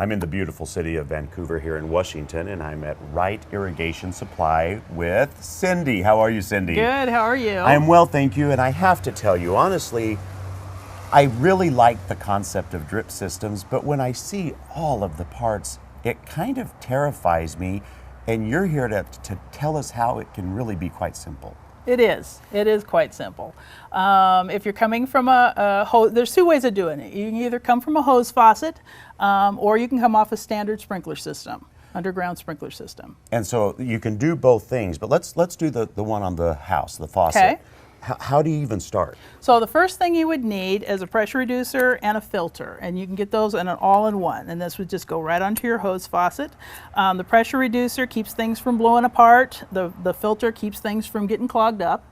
I'm in the beautiful city of Vancouver here in Washington, and I'm at Right Irrigation Supply with Cindy. How are you, Cindy? Good, how are you? I'm well, thank you, and I have to tell you, honestly, I really like the concept of drip systems, but when I see all of the parts, it kind of terrifies me, and you're here to tell us how it can really be quite simple. It is quite simple. If you're coming from a hose, there's two ways of doing it. You can either come from a hose faucet, or you can come off a standard sprinkler system, underground sprinkler system. And so you can do both things, but let's do the one on the house, the faucet. Okay. How do you even start? So the first thing you would need is a pressure reducer and a filter, and you can get those in an all-in-one, and this would just go right onto your hose faucet. The pressure reducer keeps things from blowing apart. The filter keeps things from getting clogged up.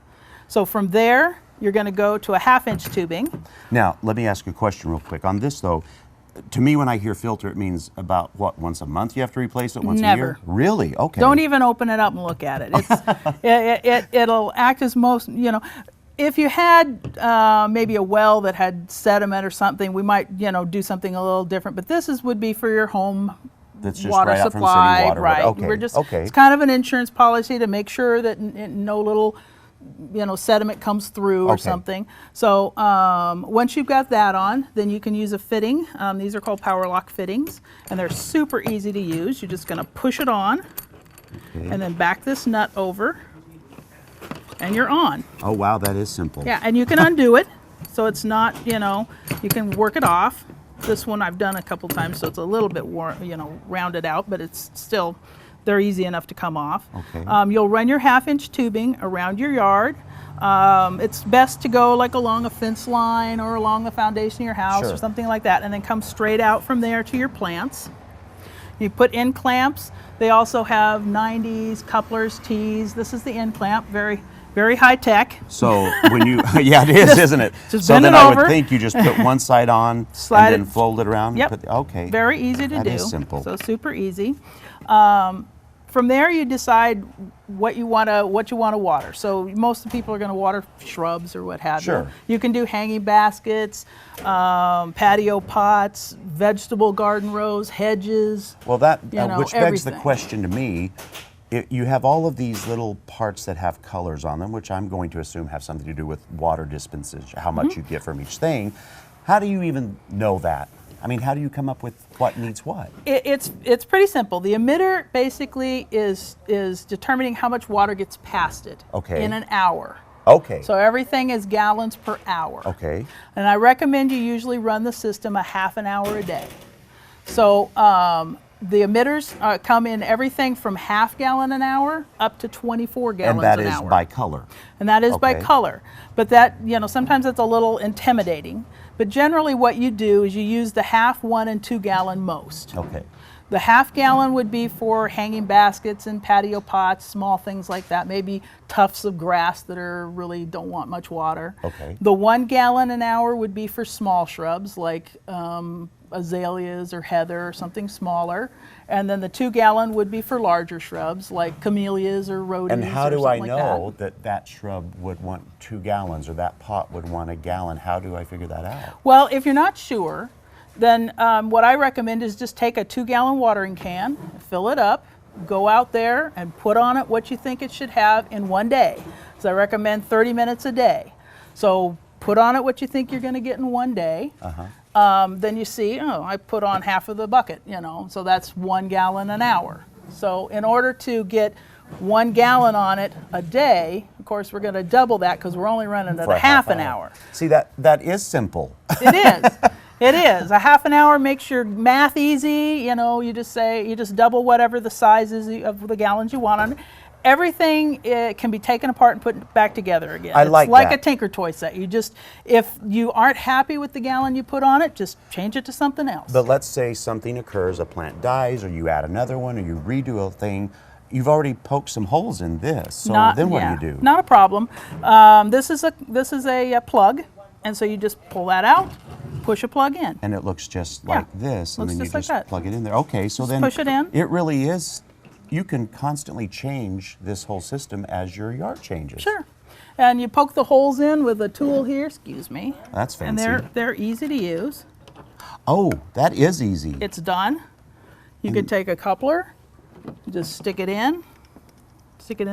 So from there, you're going to go to a 1/2-inch tubing. Now, let me ask you a question real quick. On this, though, to me, when I hear filter, it means about, what, once a month you have to replace it, once a year? Really? Okay. Don't even open it up and look at it. It's, it'll act as most, if you had maybe a well that had sediment or something, we might, do something a little different. But this would be for your home That's just water right out supply. from city water. Right. Okay. We're just, okay. It's kind of an insurance policy to make sure that no little sediment comes through or Okay. something. So once you've got that on, then you can use a fitting. These are called power lock fittings, and they're super easy to use. You're just going to push it on, Okay. and then back this nut over, and you're on. Oh, wow, that is simple. Yeah, and you can undo it, so it's not, you can work it off. This one I've done a couple times, so it's a little bit rounded out, but it's still, they're easy enough to come off. Okay. You'll run your 1/2-inch tubing around your yard. It's best to go like along a fence line or along the foundation of your house Sure. or something like that, and then come straight out from there to your plants. You put in clamps. They also have 90s, couplers, T's. This is the end clamp, very, very high tech. So when you, yeah, it is, isn't it? Just so bend then it I over. would think you just put one side on, Slide and then it. fold it around. Yep. And put, okay. Very easy to That do. is simple. So super easy. From there, you decide what you want to water. So most of the people are going to water shrubs or what have Sure. you. You can do hanging baskets, patio pots, vegetable garden rows, hedges. Well, that which begs the everything. question to me. You have all of these little parts that have colors on them, which I'm going to assume have something to do with water dispensation, how much you get from each thing. How do you even know that? I mean, how do you come up with what needs what? It's pretty simple. The emitter basically is determining how much water gets past it in an hour. Okay. So everything is gallons per hour. Okay. And I recommend you usually run the system a 1/2 an hour a day. So the emitters come in everything from 1/2 gallon an hour up to 24 gallons an hour. And that is by color. And that is by Okay. color. But that, sometimes it's a little intimidating. But generally what you do is you use the 1/2, 1, and 2 gallon most. Okay. The 1/2 gallon would be for hanging baskets and patio pots, small things like that, maybe tufts of grass that don't want much water. Okay. The 1 gallon an hour would be for small shrubs like azaleas or heather or something smaller. And then the 2 gallon would be for larger shrubs like camellias or rhodies. And how or do I something know like that that shrub would want 2 gallons or that pot would want 1 gallon? How do I figure that out? Well, if you're not sure, then what I recommend is just take a 2 gallon watering can, fill it up, go out there and put on it what you think it should have in 1 day. So I recommend 30 minutes a day. So put on it what you think you're going to get in 1 day. Then you see, I put on 1/2 of the bucket, so that's 1 gallon an hour. So in order to get 1 gallon on it a day, of course, we're going to double that because we're only running it For a 1/2 an hour. See, that is simple. It is. It is. A 1/2 an hour makes your math easy. You just double whatever the size is of the gallons you want on it. Everything can be taken apart and put back together again. I like It's like that. a Tinker Toy set. If you aren't happy with the gallon you put on it, just change it to something else. But let's say something occurs, a plant dies, or you add another one, or you redo a thing. You've already poked some holes in this, so then what do you do? Not a problem. This is a plug, and so you just pull that out, push a plug in. And it looks just like this, and Looks then you just like just that. plug it in there. Okay, so then push it in. It really is. You can constantly change this whole system as your yard changes. Sure. And you poke the holes in with a tool here, excuse me. That's fancy. And they're easy to use. Oh, that is easy. It's done. You could take a coupler, just stick it in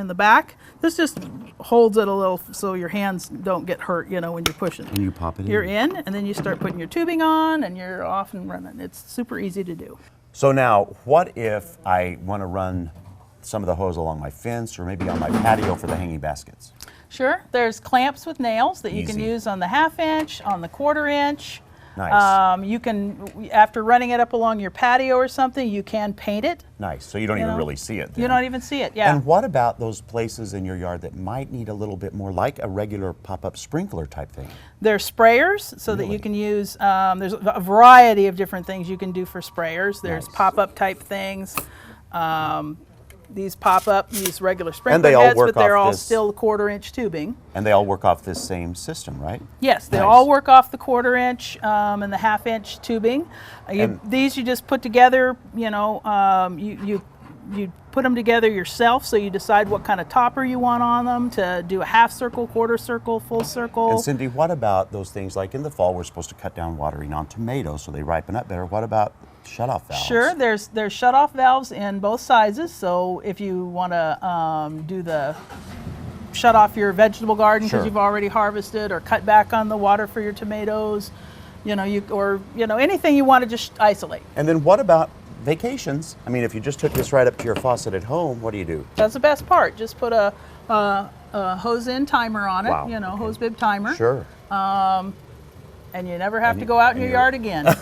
the back. This just holds it a little so your hands don't get hurt, you know, when you're pushing. And you pop it in. You're in, and then you start putting your tubing on, and you're off and running. It's super easy to do. So now, what if I want to run some of the hose along my fence or maybe on my patio for the hanging baskets? Sure. There's clamps with nails that you can Easy. use on the 1/2 inch, on the 1/4 inch. Nice. You can, after running it up along your patio or something, you can paint it. Nice. So you don't even really see it then. You don't even see it, yeah. And what about those places in your yard that might need a little bit more, like a regular pop-up sprinkler type thing? There's sprayers so that Really? you can use, there's a variety of different things you can do for sprayers. There's Nice. pop-up type things. These pop up, use regular And sprinkler they all heads, work but they're off all this- still 1/4 inch tubing. And they all work off this same system, right? Yes, they Nice. all work off the 1/4 inch and the 1/2 inch tubing. These you just put together, you know, you put them together yourself, so you decide what kind of topper you want on them to do a 1/2 circle, 1/4 circle, full circle. And Cindy, what about those things like in the fall we're supposed to cut down watering on tomatoes so they ripen up better? What about shutoff valves? Sure, there's shutoff valves in both sizes. So if you want to do the shut off your vegetable garden because Sure. you've already harvested, or cut back on the water for your tomatoes, you know, anything you want to just isolate. And then what about vacations? I mean, if you just took this right up to your faucet at home, what do you do? That's the best part. Just put a hose in timer on it. Wow, You know, okay. hose bib timer. Sure. And you never have to go out in your yard again.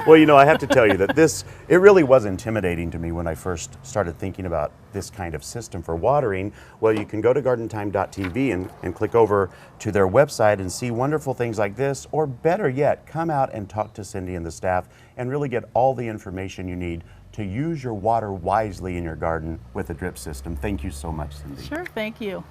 Well, you know, I have to tell you that it really was intimidating to me when I first started thinking about this kind of system for watering. Well, you can go to gardentime.tv and click over to their website and see wonderful things like this, or better yet, come out and talk to Cindy and the staff and really get all the information you need to use your water wisely in your garden with a drip system. Thank you so much, Cindy. Sure, thank you.